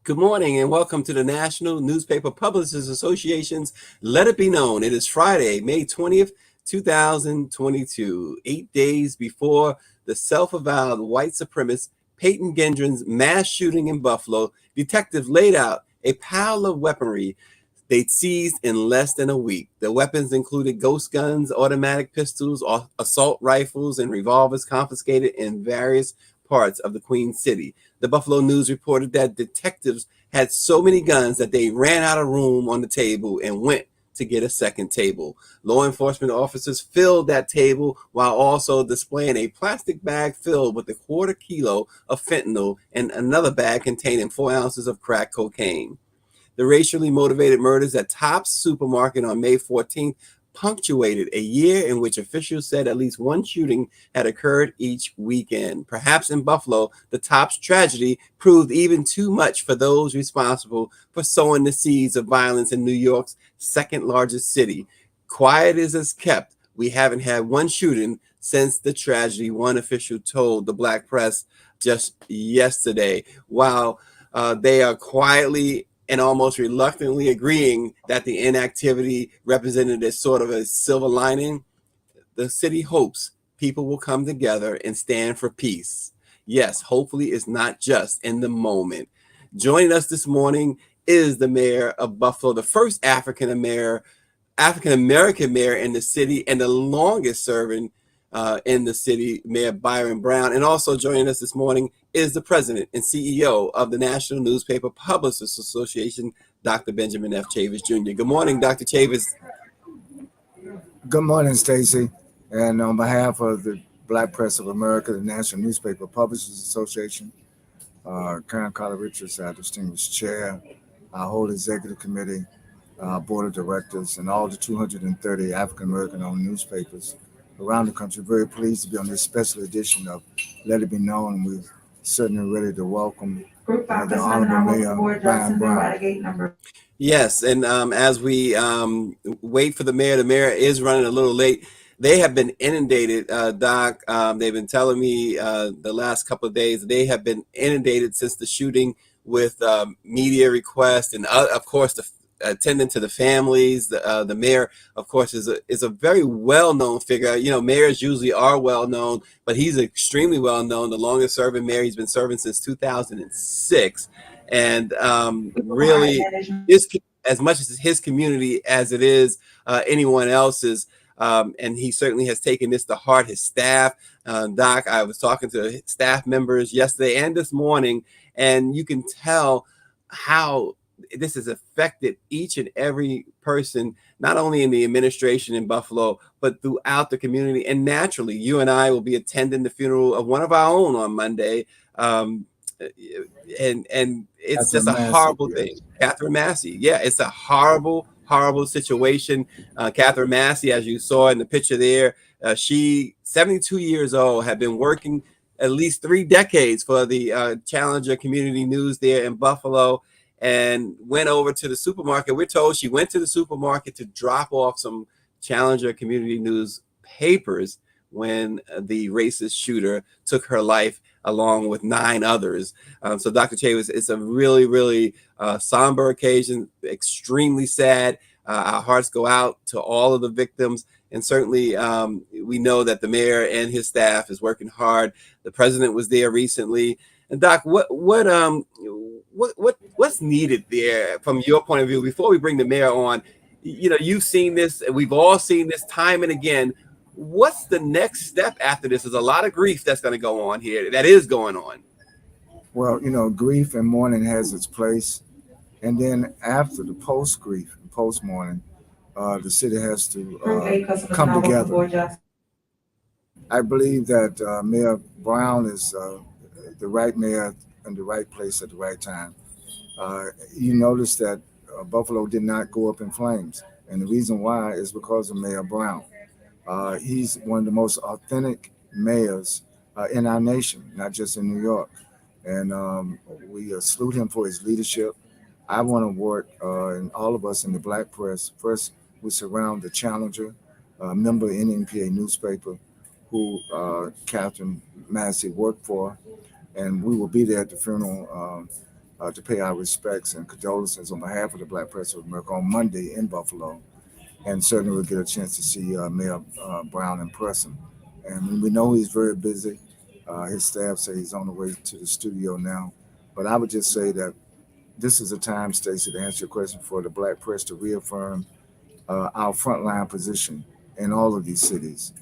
Good morning and welcome to the National Newspaper Publishers Association's Let It Be Known. It is Friday, May 20th, 2022, 8 days before the self-avowed white supremacist Payton Gendron's mass shooting in Buffalo. Detectives laid out a pile of weaponry they'd seized in less than a week. The weapons included ghost guns, automatic pistols, assault rifles, and revolvers confiscated in various parts of the Queen City. The Buffalo News reported that detectives had so many guns that they ran out of room on the table and went to get a second table. Law enforcement officers filled that table while also displaying a plastic bag filled with a quarter kilo of fentanyl and another bag containing 4 ounces of crack cocaine. The racially motivated murders at Tops Supermarket on May 14th punctuated a year in which officials said at least one shooting had occurred each weekend. Perhaps in Buffalo, the Tops tragedy proved even too much for those responsible for sowing the seeds of violence in New York's second largest city. Quiet as it's kept, we haven't had one shooting since the tragedy, one official told the Black press just yesterday. While they are quietly and almost reluctantly agreeing that the inactivity represented as sort of a silver lining, the city hopes people will come together and stand for peace. Yes, hopefully it's not just in the moment. Joining us this morning is the mayor of Buffalo, the first African-American mayor in the city and the longest serving in the city, Mayor Byron Brown. And also joining us this morning is the president and CEO of the National Newspaper Publishers Association, Dr. Benjamin F. Chavis Jr. Good morning, Dr. Chavis. Good morning, Stacy. And on behalf of the Black Press of America, the National Newspaper Publishers Association, Karen Carter Richards, our distinguished chair, our whole executive committee, our board of directors, and all the 230 African-American owned newspapers around the country, very pleased to be on this special edition of Let It Be Known. We're certainly ready to welcome the Honorable Mayor Byron Brown. Yes, and as we wait for the mayor is running a little late. They have been inundated, Doc. They've been telling me the last couple of days they have been inundated since the shooting with media requests and, of course, the attending to the families. The mayor, of course, is a very well-known figure. You know, mayors usually are well-known, but he's extremely well-known. The longest-serving mayor, he's been serving since 2006, and really is as much as his community as it is anyone else's. And he certainly has taken this to heart. His staff, Doc, I was talking to staff members yesterday and this morning, and you can tell how this has affected each and every person, not only in the administration in Buffalo, but throughout the community. And naturally, you and I will be attending the funeral of one of our own on Monday. And it's just a horrible thing. Catherine Massey. Yeah, it's a horrible situation. Catherine Massey, as you saw in the picture there, she, 72 years old, had been working at least 3 decades for the Challenger Community News there in Buffalo, and went over to the supermarket. We're told she went to the supermarket to drop off some Challenger Community News papers when the racist shooter took her life along with 9 others. So Dr. Chavis, it's a really, really somber occasion, extremely sad. Our hearts go out to all of the victims. And certainly we know that the mayor and his staff is working hard. The president was there recently. And Doc, what's needed there from your point of view before we bring the mayor on? You know, you've seen this, and we've all seen this time and again. What's the next step after this? There's a lot of grief that's going to go on here. That is going on. Well, you know, grief and mourning has its place, and then after the post-grief and post-mourning, the city has to come together. I believe that Mayor Brown is the right mayor in the right place at the right time. You notice that Buffalo did not go up in flames, and the reason why is because of Mayor Brown. He's one of the most authentic mayors in our nation, not just in New York. And we salute him for his leadership. I want to work, and all of us in the Black press, first we surround the Challenger, member NNPA newspaper, who Catherine Massey worked for, and we will be there at the funeral to pay our respects and condolences on behalf of the Black Press of America on Monday in Buffalo. And certainly we'll get a chance to see Mayor Brown in person. And we know he's very busy. His staff say he's on the way to the studio now. But I would just say that this is a time, Stacey, to answer your question, for the Black press to reaffirm our frontline position in all of these cities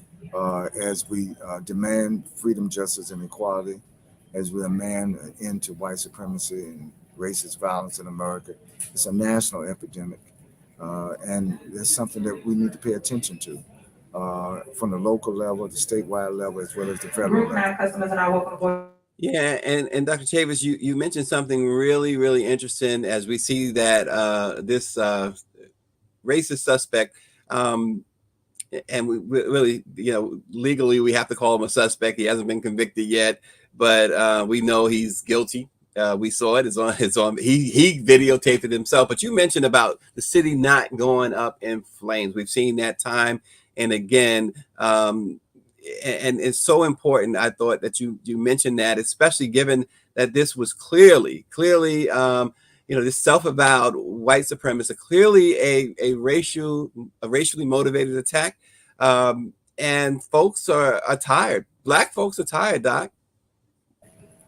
as we demand freedom, justice, and equality, as we demand an end to white supremacy and racist violence in America. It's a national epidemic, and it's something that we need to pay attention to from the local level, the statewide level, as well as the federal level. Yeah, and Dr. Chavis, you mentioned something really interesting as we see that this racist suspect, and we really, legally we have to call him a suspect. He hasn't been convicted yet, but we know he's guilty. We saw it. It's on. He videotaped it himself. But you mentioned about the city not going up in flames. We've seen that time and again. And it's so important. I thought that you mentioned that, especially given that this was clearly, this self-avowed white supremacist, clearly a racially motivated attack, and folks are tired. Black folks are tired, Doc.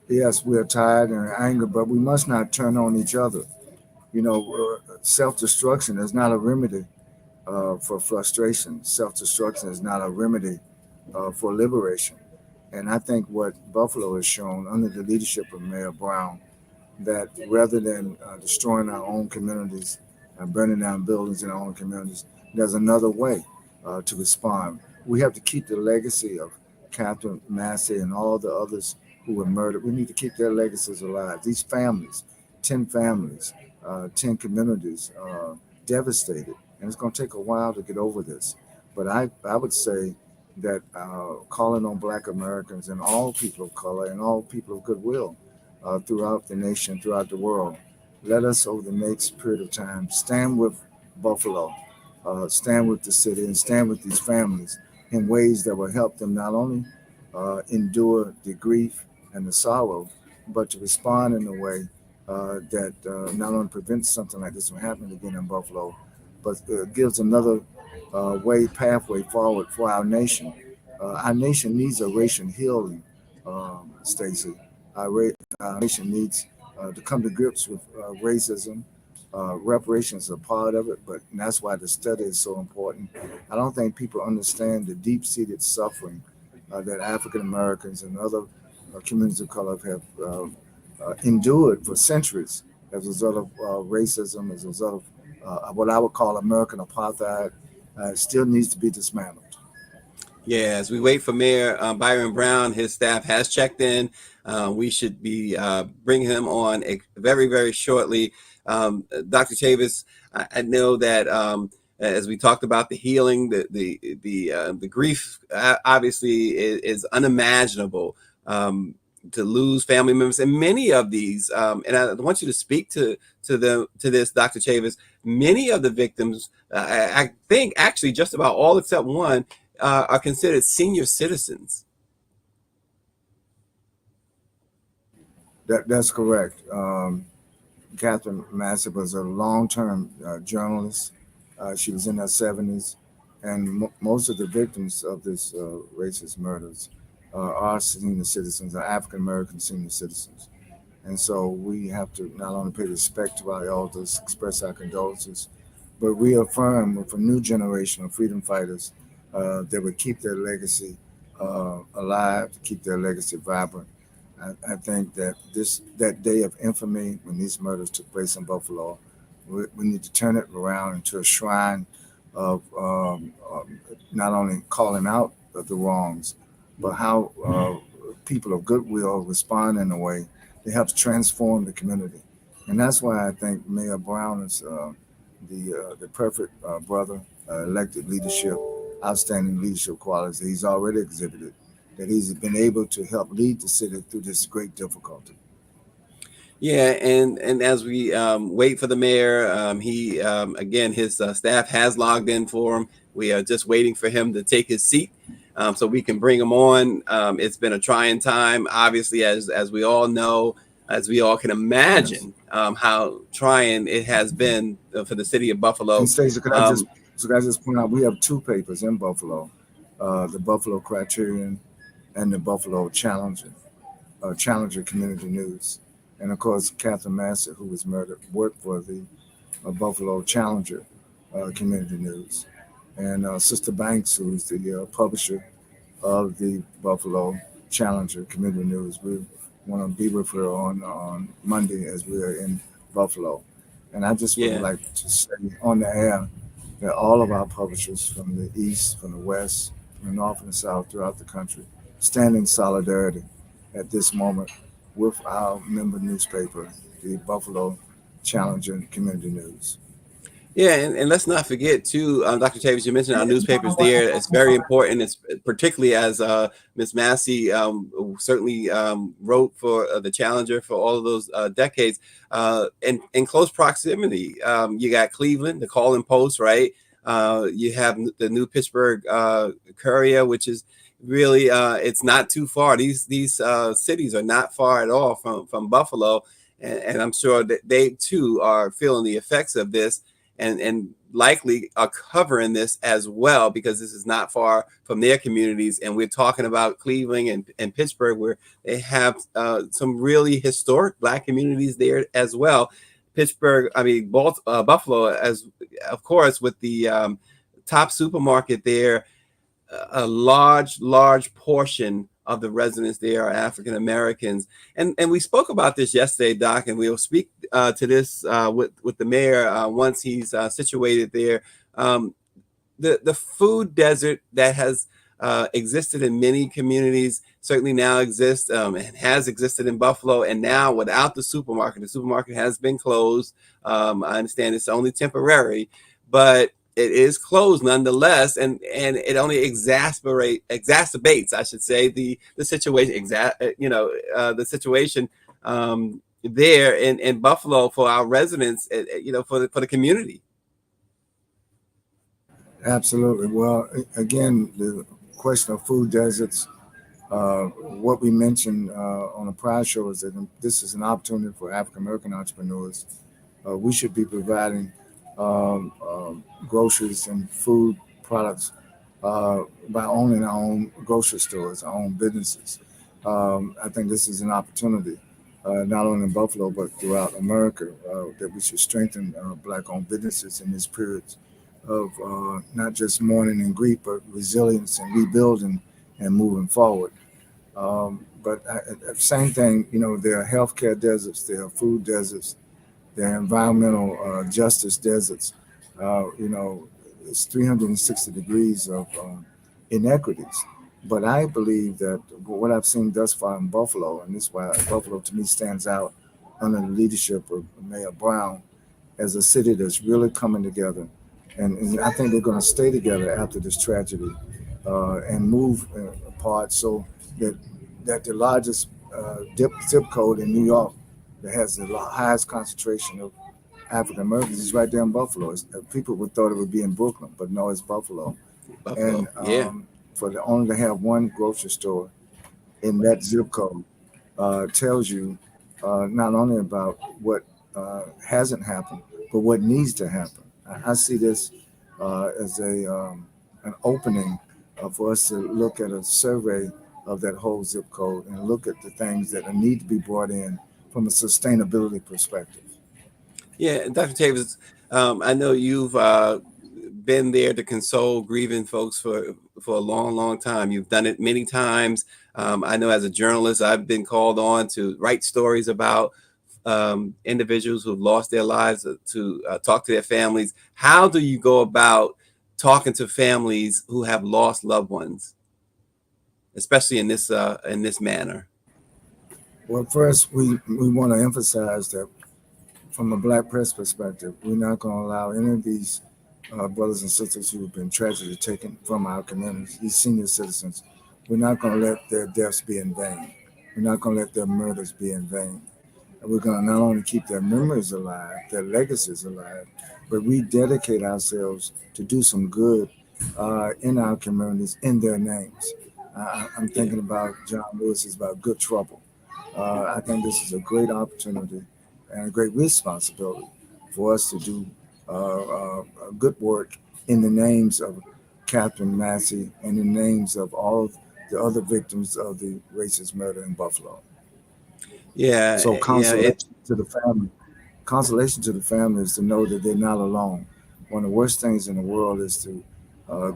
Yes, we are tired and angry, but we must not turn on each other. Self-destruction is not a remedy for frustration. Self-destruction is not a remedy for liberation. And I think what Buffalo has shown under the leadership of Mayor Brown, that rather than destroying our own communities and burning down buildings in our own communities, there's another way to respond. We have to keep the legacy of Catherine Massey and all the others who were murdered. We need to keep their legacies alive. These families, 10 families, 10 communities devastated. And it's going to take a while to get over this. But I would say that calling on Black Americans and all people of color and all people of goodwill throughout the nation, throughout the world, let us over the next period of time stand with Buffalo, stand with the city, and stand with these families in ways that will help them not only endure the grief and the sorrow, but to respond in a way that not only prevents something like this from happening again in Buffalo, but gives another pathway forward for our nation. Our nation needs a racial healing, Stacey. Our nation needs to come to grips with racism. Reparations are part of it, but that's why the study is so important. I don't think people understand the deep-seated suffering that African Americans and other communities of color have endured for centuries as a result of racism, as a result of what I would call American apartheid. Still needs to be dismantled. Yeah, as we wait for Mayor Byron Brown, his staff has checked in. We should be bringing him on very shortly. Dr. Chavis, I know that as we talked about the healing, the grief obviously is unimaginable. To lose family members, and many of these, and I want you to speak to this, Dr. Chavis. Many of the victims, I think, actually, just about all except one, are considered senior citizens. That's correct. Catherine Massey was a long-term journalist. She was in her 70s, and most of the victims of this racist murders are senior citizens, are African American senior citizens. And so we have to not only pay respect to our elders, express our condolences, but reaffirm with a new generation of freedom fighters that would keep their legacy alive, to keep their legacy vibrant. I think that that day of infamy, when these murders took place in Buffalo, we need to turn it around into a shrine of not only calling out the wrongs, but how people of goodwill respond in a way that helps transform the community. And that's why I think Mayor Brown is the perfect brother, elected leadership, outstanding leadership qualities that he's already exhibited, that he's been able to help lead the city through this great difficulty. Yeah, and as we wait for the mayor, he again, his staff has logged in for him. We are just waiting for him to take his seat so we can bring him on. It's been a trying time, obviously, as we all know. as we all can Yes. imagine, how trying it has been for the city of And Buffalo. Stacey, Um, could I just point out we have two papers in Buffalo, the Buffalo Criterion and the Buffalo Challenger, Challenger Community News. And of course, Catherine Massey, who was murdered, worked for the Buffalo Challenger Community News. And Sister Banks, who's the publisher of the Buffalo Challenger Community News. We want to be with her on Monday as we're in Buffalo. And I just would yeah. like to say on the air that all of our publishers from the East, from the West, from the North and the South throughout the country stand in solidarity at this moment with our member newspaper, the Buffalo Challenger Community News. Yeah, and let's not forget too, Dr. Tavis, you mentioned our newspapers there. It's very important. It's particularly as Ms. Massey certainly wrote for the Challenger for all of those decades. In close proximity, you got Cleveland, the Calling Post, right? You have the New Pittsburgh Courier, which is really it's not too far. These cities are not far at all from Buffalo, and I'm sure that they too are feeling the effects of this. And likely are covering this as well, because this is not far from their communities. And we're talking about Cleveland and Pittsburgh, where they have some really historic Black communities there as well. Pittsburgh, I mean, Buffalo, as of course, with the top supermarket there, a large portion of the residents there are African Americans, and we spoke about this yesterday, Doc, and we'll speak to this with the mayor once he's situated there. The food desert that has existed in many communities certainly now exists and has existed in Buffalo, and now without the supermarket has been closed. I understand it's only temporary, but it is closed nonetheless, and it only exacerbates, I should say, the situation. The situation there in Buffalo for our residents, for the community. Absolutely. Well, again, the question of food deserts, what we mentioned on a prior show is that this is an opportunity for African American entrepreneurs. We should be providing groceries and food products by owning our own grocery stores, our own businesses. I think this is an opportunity, not only in Buffalo, but throughout America, that we should strengthen Black owned businesses in this period of not just mourning and grief, but resilience and rebuilding and moving forward. But same thing, there are healthcare deserts, there are food deserts, there are environmental justice deserts. It's 360 degrees of inequities. But I believe that what I've seen thus far in Buffalo, and this is why Buffalo to me stands out under the leadership of Mayor Brown as a city that's really coming together. And I think they're going to stay together after this tragedy and move apart so that the largest zip code in New York that has the highest concentration of African Americans is right there in Buffalo. People would thought it would be in Brooklyn, but no, it's Buffalo. Buffalo, And yeah. for the only to have one grocery store in that zip code tells you not only about what hasn't happened, but what needs to happen. I see this as an opening for us to look at a survey of that whole zip code and look at the things that need to be brought in from a sustainability perspective. Yeah, Dr. Tavis, I know you've been there to console grieving folks for a long time. You've done it many times. I know as a journalist, I've been called on to write stories about individuals who've lost their lives, to talk to their families. How do you go about talking to families who have lost loved ones, especially in this manner? Well, first, we want to emphasize that from a Black press perspective, we're not going to allow any of these brothers and sisters who have been tragically taken from our communities, these senior citizens, we're not going to let their deaths be in vain. We're not going to let their murders be in vain. And we're going to not only keep their memories alive, their legacies alive, but we dedicate ourselves to do some good in our communities in their names. I'm thinking about John Lewis's about Good Trouble. I think this is a great opportunity and a great responsibility for us to do good work in the names of Captain Massey and in the names of all the other victims of the racist murder in Buffalo. Yeah, So yeah, consolation to the family. Consolation to the family is to know that they're not alone. One of the worst things in the world is to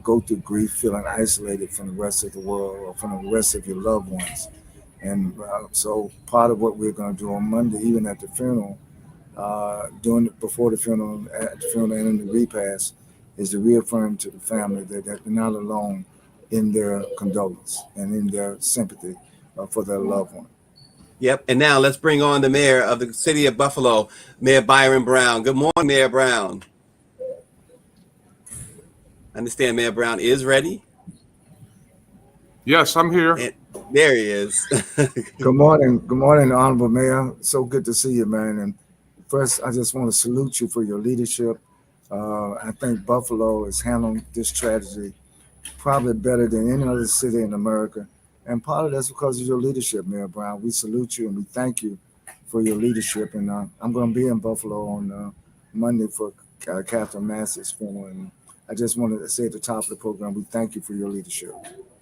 go through grief, feeling isolated from the rest of the world or from the rest of your loved ones. And so part of what we're going to do on Monday, even at the funeral, before the funeral, at the funeral and in the repast, is to reaffirm to the family that they're not alone in their condolence and in their sympathy for their loved one. yep. And now let's bring on the mayor of the city of Buffalo, Mayor Byron Brown. Good morning, Mayor Brown. I understand Mayor Brown is ready. Yes, I'm here. And there he is. Good morning, Honorable Mayor. So good to see you, man. And first, I just want to salute you for your leadership. I think Buffalo is handling this tragedy probably better than any other city in America. And part of that's because of your leadership, Mayor Brown. We salute you and we thank you for your leadership. And I'm going to be in Buffalo on Monday for Catherine Massey's funeral. And I just wanted to say at the top of the program, we thank you for your leadership.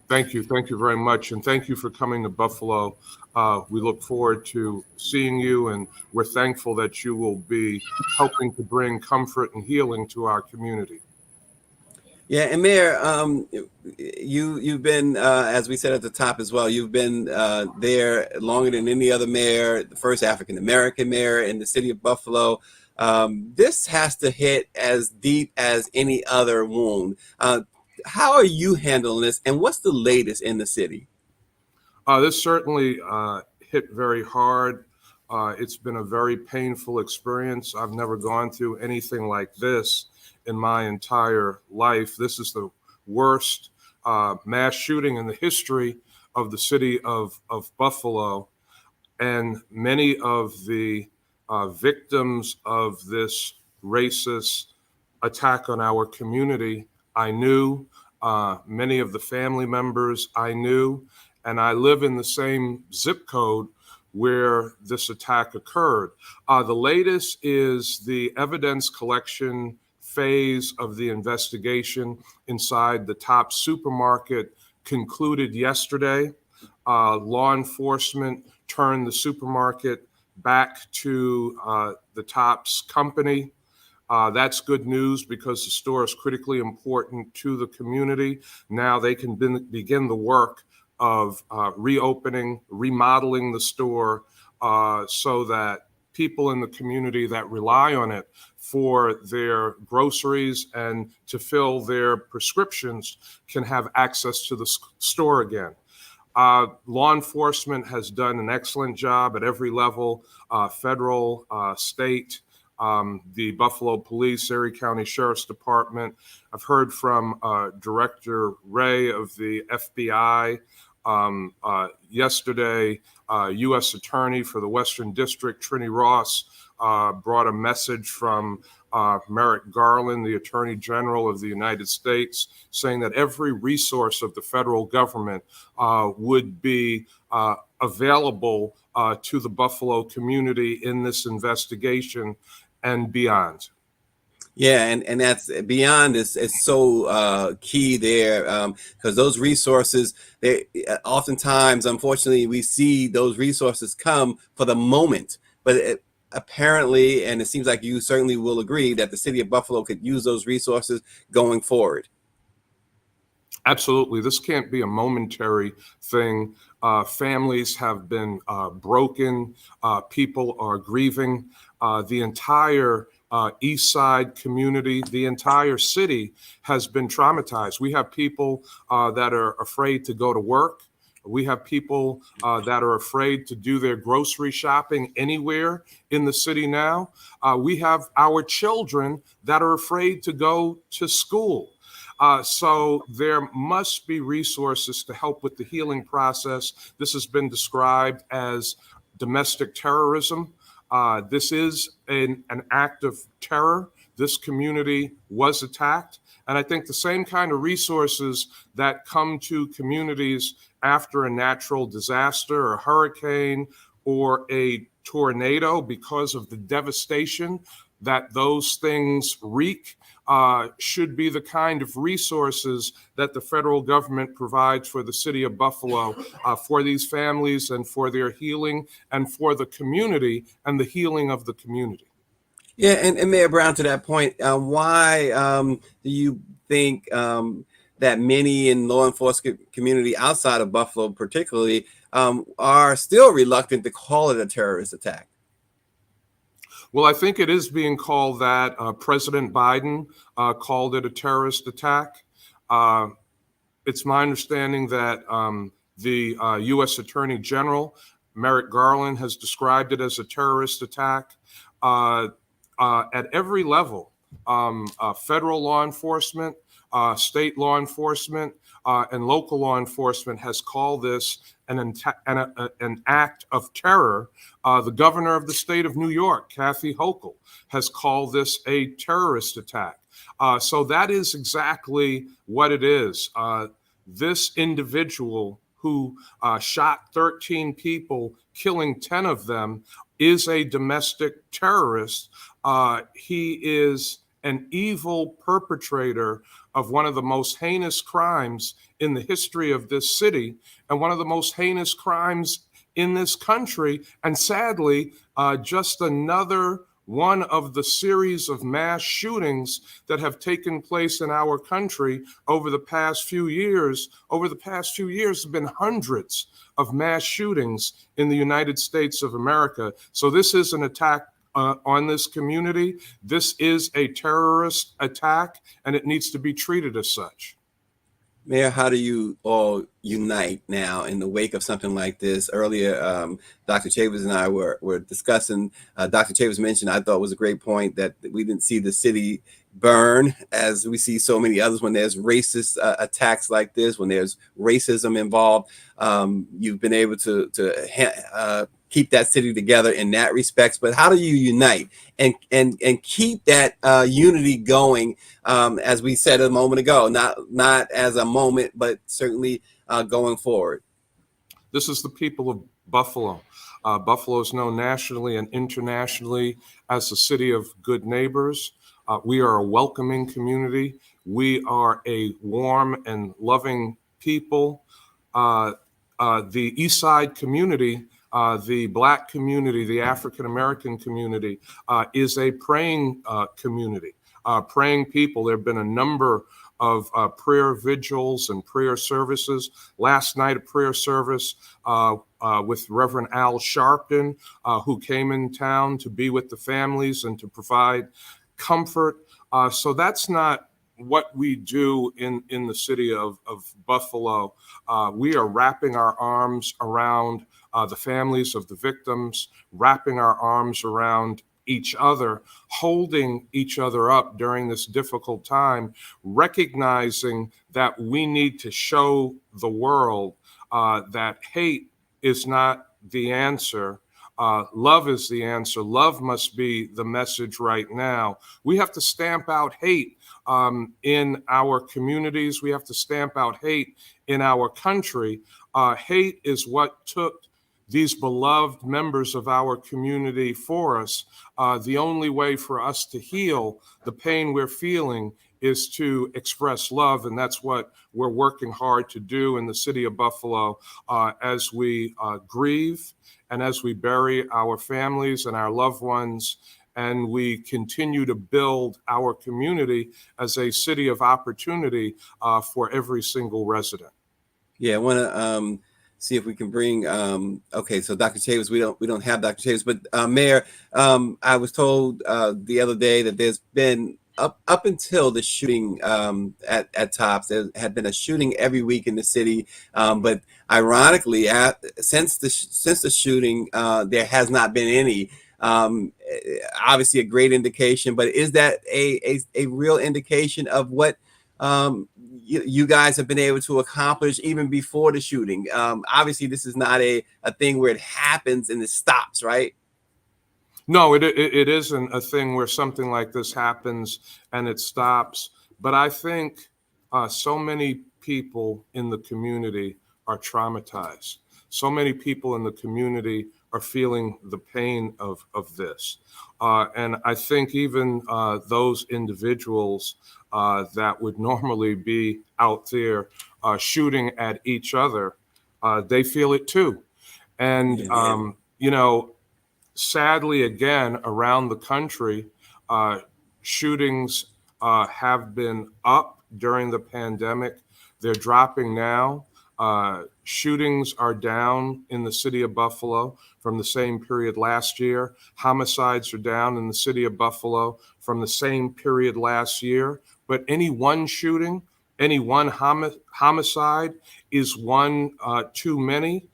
Thank you. Thank you very much. And thank you for coming to Buffalo. We look forward to seeing you, and we're thankful that you will be helping to bring comfort and healing to our community. Yeah, and Mayor, you've been, as we said at the top as well, you've been there longer than any other mayor, the first African-American mayor in the city of Buffalo. This has to hit as deep as any other wound. How are you handling this, and what's the latest in the city? This certainly hit very hard. It's been a very painful experience. I've never gone through anything like this in my entire life. This is the worst mass shooting in the history of the city of Buffalo. And many of the victims of this racist attack on our community, I knew. Many of the family members I knew, and I live in the same zip code where this attack occurred. The latest is the evidence collection phase of the investigation inside the Top supermarket concluded yesterday. Law enforcement turned the supermarket back to the Top's company. That's good news because the store is critically important to the community. Now they can begin the work of reopening, remodeling the store so that people in the community that rely on it for their groceries and to fill their prescriptions can have access to the store again. Law enforcement has done an excellent job at every level, federal, state, the Buffalo Police, Erie County Sheriff's Department. I've heard from Director Ray of the FBI. Yesterday, U.S. Attorney for the Western District, Trini Ross, brought a message from Merrick Garland, the Attorney General of the United States, saying that every resource of the federal government would be available to the Buffalo community in this investigation and beyond. Yeah, and that's beyond is so key there because those resources, they oftentimes, unfortunately, we see those resources come for the moment, but apparently, and it seems like you certainly will agree that the city of Buffalo could use those resources going forward. Absolutely. This can't be a momentary thing. Families have been broken. People are grieving. The entire East Side community, the entire city has been traumatized. We have people that are afraid to go to work. We have people that are afraid to do their grocery shopping anywhere in the city now. We have our children that are afraid to go to school. So there must be resources to help with the healing process. This has been described as domestic terrorism. This is an act of terror. This community was attacked. And I think the same kind of resources that come to communities after a natural disaster, a hurricane, or a tornado, because of the devastation that those things wreak, should be the kind of resources that the federal government provides for the city of Buffalo, for these families and for their healing and for the community and the healing of the community. Yeah, and Mayor Brown, to that point, why do you think that many in law enforcement community outside of Buffalo particularly are still reluctant to call it a terrorist attack? Well, I think it is being called that. President Biden called it a terrorist attack. It's my understanding that the U.S. Attorney General, Merrick Garland, has described it as a terrorist attack. At every level, federal law enforcement, state law enforcement, and local law enforcement has called this an act of terror. The governor of the state of New York, Kathy Hochul, has called this a terrorist attack. So that is exactly what it is. This individual who shot 13 people, killing 10 of them, is a domestic terrorist. He is an evil perpetrator of one of the most heinous crimes in the history of this city and one of the most heinous crimes in this country. And sadly, just another one of the series of mass shootings that have taken place in our country over the past few years. Over the past few years, there have been hundreds of mass shootings in the United States of America. So this is an attack on this community. This is a terrorist attack, and it needs to be treated as such. Mayor, how do you all unite now in the wake of something like this? Earlier, Dr. Chavez and I were discussing, Dr. Chavez mentioned, I thought was a great point, that we didn't see the city burn as we see so many others when there's racist attacks like this, when there's racism involved. You've been able to keep that city together in that respect. But how do you unite and keep that unity going, as we said a moment ago, not as a moment, but certainly going forward? This is the people of Buffalo. Buffalo is known nationally and internationally as the city of good neighbors. We are a welcoming community. We are a warm and loving people. The East Side community, the Black community, the African American community, is a praying community, praying people. There have been a number of prayer vigils and prayer services. Last night, a prayer service with Reverend Al Sharpton, who came in town to be with the families and to provide comfort. So that's not what we do in the city of Buffalo. We are wrapping our arms around the families of the victims, wrapping our arms around each other, holding each other up during this difficult time, recognizing that we need to show the world that hate is not the answer. Love is the answer. Love must be the message right now. We have to stamp out hate in our communities. We have to stamp out hate in our country. Hate is what took these beloved members of our community for us. The only way for us to heal the pain we're feeling is to express love. And that's what we're working hard to do in the city of Buffalo as we grieve and as we bury our families and our loved ones. And we continue to build our community as a city of opportunity for every single resident. Yeah, I want to see if we can bring. Okay, so Dr. Chavez, we don't have Dr. Chavez, but Mayor, I was told the other day that there's been up until the shooting at Tops, there had been a shooting every week in the city, but ironically, since the shooting, there has not been any. Obviously, a great indication, but is that a real indication of what you guys have been able to accomplish even before the shooting? Obviously, this is not a thing where it happens and it stops, right? No, it isn't a thing where something like this happens and it stops. But I think so many people in the community are traumatized. so many people in the community are feeling the pain of this. And I think even those individuals that would normally be out there shooting at each other, they feel it too. And, you know, sadly, again, around the country, shootings have been up during the pandemic. They're dropping now. Shootings are down in the city of Buffalo from the same period last year. Homicides are down in the city of Buffalo from the same period last year. But any one shooting, any one homicide is one too many.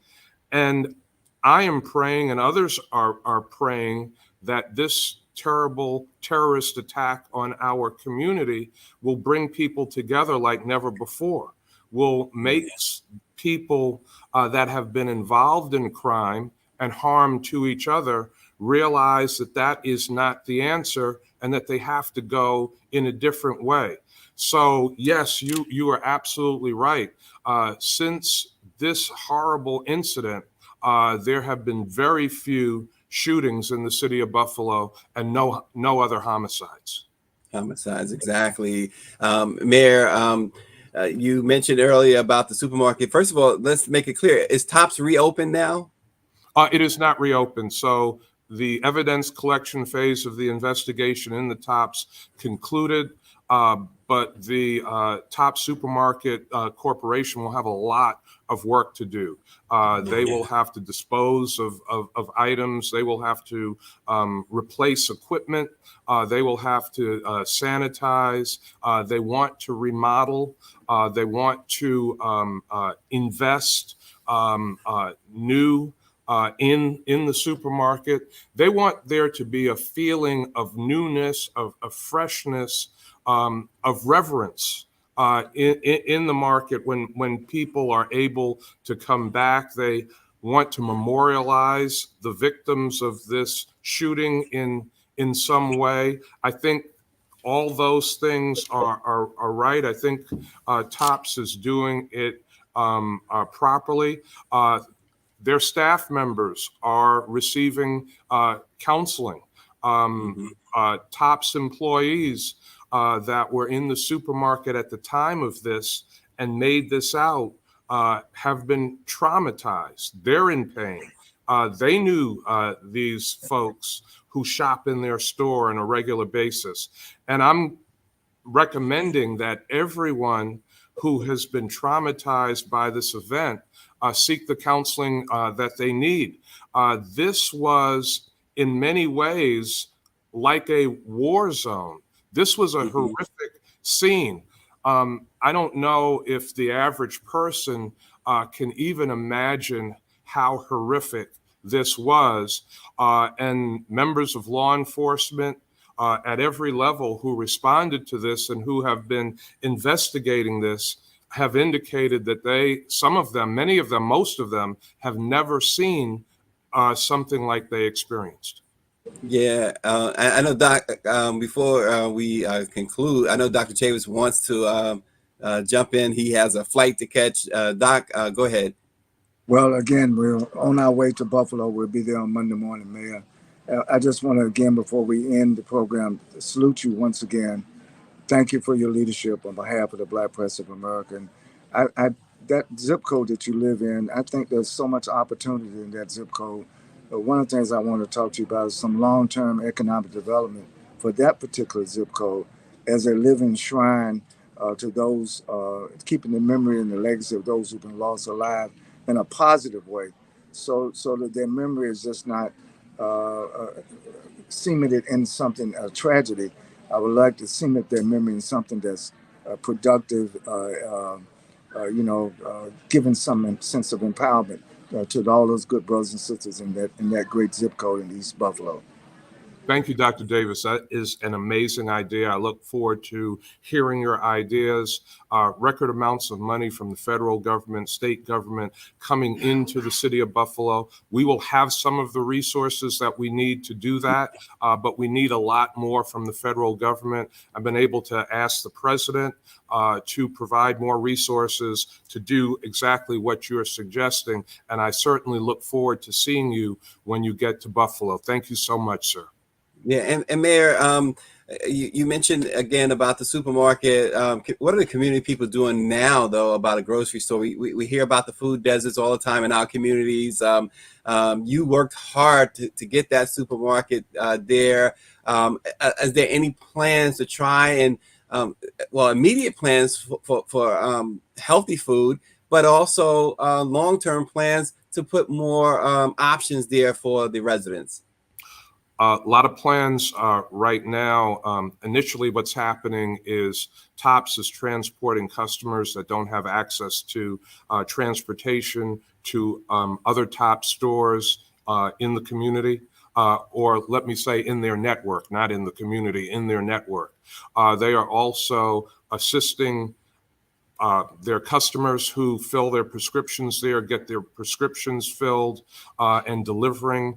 And I am praying, and others are praying, that this terrible terrorist attack on our community will bring people together like never before, will make people that have been involved in crime and harm to each other realize that that is not the answer and that they have to go in a different way. So yes, you are absolutely right. Since this horrible incident, there have been very few shootings in the city of Buffalo and no other homicides. Homicides, exactly. Mayor, you mentioned earlier about the supermarket. First of all, let's make it clear. Is Tops reopened now? It is not reopened. So the evidence collection phase of the investigation in the Tops concluded, but the Tops Supermarket Corporation will have a lot of work to do. They will have to dispose of items. They will have to replace equipment. They will have to sanitize. They want to remodel. They want to invest new in the supermarket. They want there to be a feeling of newness, of freshness, of reverence in the market when people are able to come back. They want to memorialize the victims of this shooting in some way. I think all those things are right. I think Tops is doing it properly. Their staff members are receiving counseling. Tops employees that were in the supermarket at the time of this and made this out have been traumatized. They're in pain. They knew these folks who shop in their store on a regular basis. And I'm recommending that everyone who has been traumatized by this event seek the counseling that they need. This was, in many ways, like a war zone. This was a horrific scene. I don't know if the average person can even imagine how horrific this was. And members of law enforcement at every level who responded to this and who have been investigating this have indicated that some of them, many of them, most of them have never seen something like they experienced. Yeah, I know, Doc, before we conclude, I know Dr. Chavis wants to jump in. He has a flight to catch. Doc, go ahead. Well, again, we're on our way to Buffalo. We'll be there on Monday morning, Mayor. I just want to, again, before we end the program, salute you once again. Thank you for your leadership on behalf of the Black Press of America. And that zip code that you live in, I think there's so much opportunity in that zip code. But one of the things I want to talk to you about is some long-term economic development for that particular zip code as a living shrine to those, keeping the memory and the legacy of those who've been lost alive in a positive way, so that their memory is just not cemented in something, a tragedy. I would like to cement their memory in something that's productive, giving some sense of empowerment to all those good brothers and sisters in that great zip code in East Buffalo. Thank you, Dr. Davis. That is an amazing idea. I look forward to hearing your ideas. Record amounts of money from the federal government, state government coming into the city of Buffalo. We will have some of the resources that we need to do that, but we need a lot more from the federal government. I've been able to ask the president to provide more resources to do exactly what you're suggesting, and I certainly look forward to seeing you when you get to Buffalo. Thank you so much, sir. Yeah, and Mayor, you mentioned again about the supermarket. What are the community people doing now, though, about a grocery store? We hear about the food deserts all the time in our communities. You worked hard to get that supermarket there. Is there any plans to try and, immediate plans for healthy food, but also long-term plans to put more options there for the residents? A lot of plans right now. Initially, what's happening is Tops is transporting customers that don't have access to transportation to other Tops stores in the community, or let me say in their network, not in the community, in their network. They are also assisting their customers who fill their prescriptions there, get their prescriptions filled, and delivering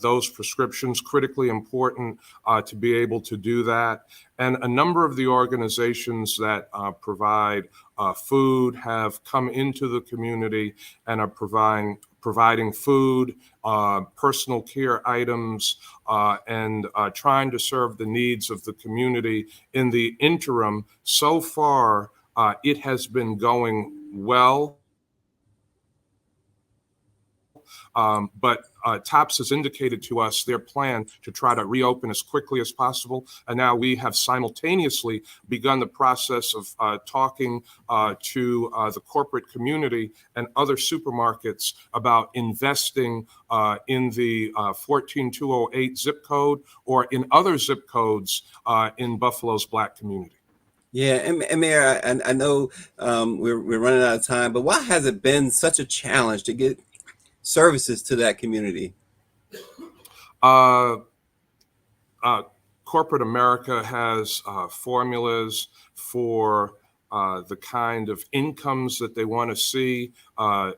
those prescriptions. Critically important to be able to do that. And a number of the organizations that provide food have come into the community and are providing food, personal care items, and trying to serve the needs of the community in the interim. So far, it has been going well, but Tops has indicated to us their plan to try to reopen as quickly as possible. And now we have simultaneously begun the process of talking to the corporate community and other supermarkets about investing in the 14208 zip code or in other zip codes in Buffalo's Black community. Yeah, and Mayor, I know we're running out of time, but why has it been such a challenge to get services to that community? Corporate America has formulas for the kind of incomes that they want to see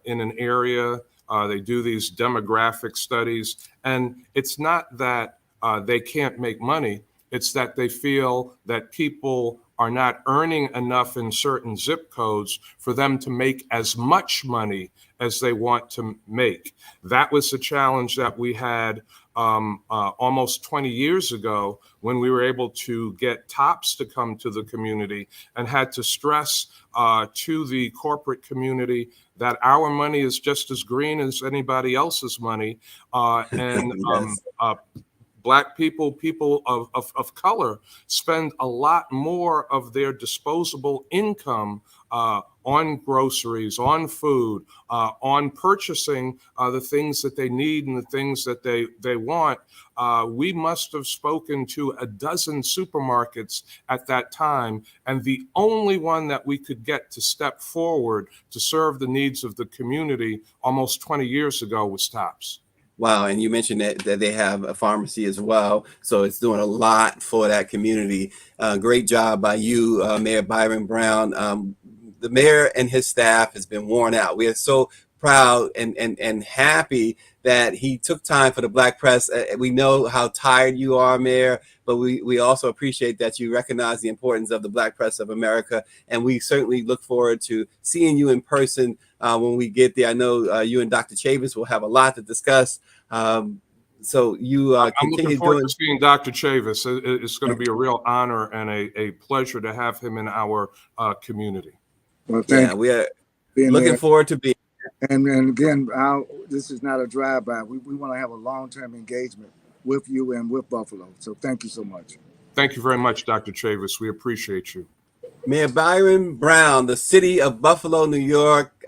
in an area. They do these demographic studies, and it's not that they can't make money. It's that they feel that people are not earning enough in certain zip codes for them to make as much money as they want to make. That was the challenge that we had almost 20 years ago when we were able to get Tops to come to the community and had to stress to the corporate community that our money is just as green as anybody else's money. And Yes. Black people, people of color, spend a lot more of their disposable income on groceries, on food, on purchasing the things that they need and the things that they want. We must have spoken to a dozen supermarkets at that time, and the only one that we could get to step forward to serve the needs of the community almost 20 years ago was Tops. Wow, and you mentioned that they have a pharmacy as well, so it's doing a lot for that community. Great job by you, Mayor Byron Brown. The mayor and his staff has been worn out. We are so proud and happy that he took time for the Black press. We know how tired you are, Mayor, but we also appreciate that you recognize the importance of the Black press of America, and we certainly look forward to seeing you in person when we get there. I know you and Dr. Chavis will have a lot to discuss. So you I'm continue looking forward doing. to seeing Dr. Chavis. It's going to be a real honor and a pleasure to have him in our community. Well, thank Yeah, we are you. looking forward to being. And again, this is not a drive-by. We want to have a long-term engagement with you and with Buffalo. So thank you so much. Thank you very much, Dr. Chavis. We appreciate you. Mayor Byron Brown, the city of Buffalo, New York.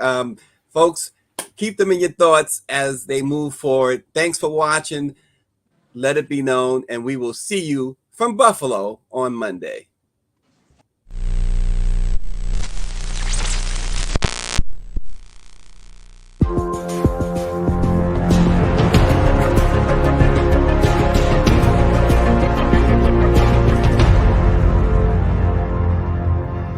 Folks, keep them in your thoughts as they move forward. Thanks for watching. Let it be known, and we will see you from Buffalo on Monday.